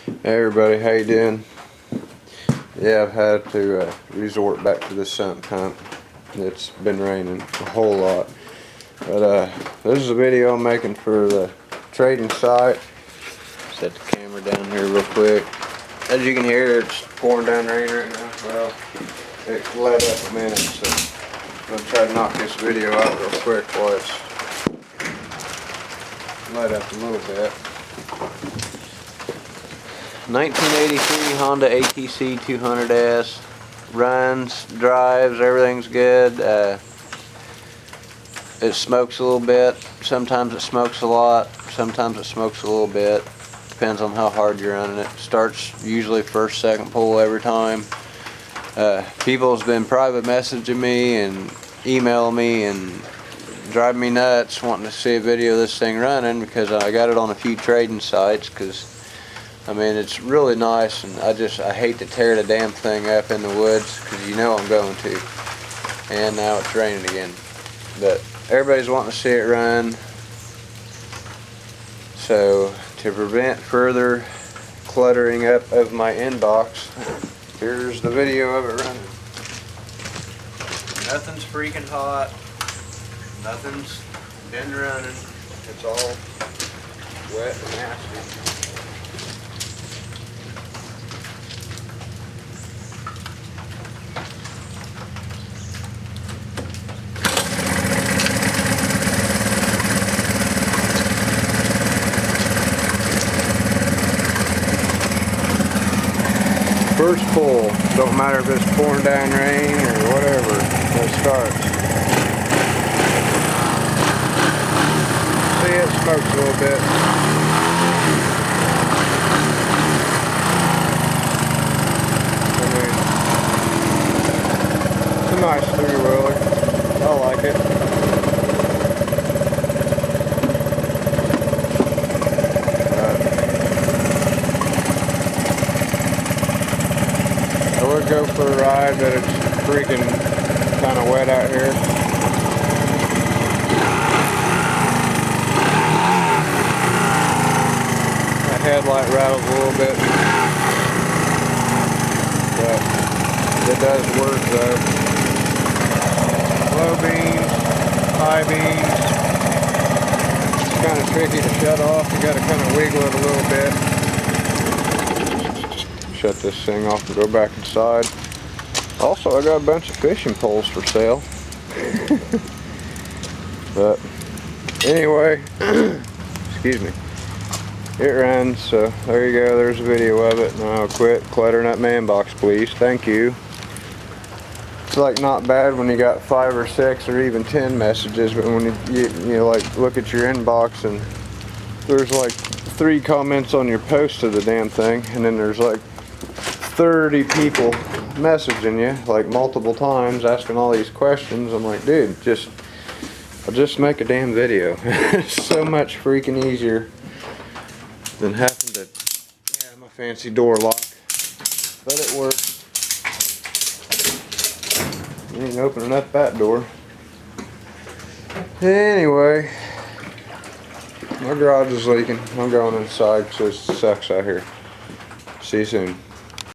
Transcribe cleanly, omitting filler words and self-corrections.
Hey everybody, how you doing? Yeah, I've had to resort back to the sump pump. It's been raining a whole lot. But this is a video I'm making for the trading site. Set the camera down here real quick. As you can hear, it's pouring down rain right now. Well, it let up a minute, so I'm going to try to knock this video out real quick while it's let up a little bit. 1983 Honda ATC 200S. Runs, drives, everything's good. It smokes a little bit. Sometimes it smokes a lot. Sometimes it smokes a little bit. Depends on how hard you're running it. Starts usually first, second pull every time. People's been private messaging me and emailing me and driving me nuts wanting to see a video of this thing running because I got it on a few trading sites because I mean, it's really nice, and I hate to tear the damn thing up in the woods, because you know I'm going to. And now it's raining again. But everybody's wanting to see it run. So, to prevent further cluttering up of my inbox, here's the video of it running. Nothing's freaking hot. Nothing's been running. It's all wet and nasty. First pull, don't matter if it's pouring down rain or whatever, it starts. See, it smokes a little bit. I mean, it's a nice three-wheeler. I like it. I would go for a ride, but it's freaking kind of wet out here. My headlight rattles a little bit, but it does work though. Low beams, high beams. It's kind of tricky to shut off. You got to kind of wiggle it a little bit. Shut this thing off and go back inside. Also, I got a bunch of fishing poles for sale. But anyway, excuse me, it runs, so there you go, there's a video of it. Now quit cluttering up my inbox, please. Thank you. It's like not bad when you got 5 or 6 or even 10 messages, but when you like look at your inbox and there's like 3 comments on your post of the damn thing, and then there's like 30 people messaging you like multiple times asking all these questions. I'm like, dude, I'll just make a damn video. It's so much freaking easier than having to have my fancy door lock. But it works. You ain't opening up that door. Anyway, my garage is leaking. I'm going inside because it sucks out here. See you soon.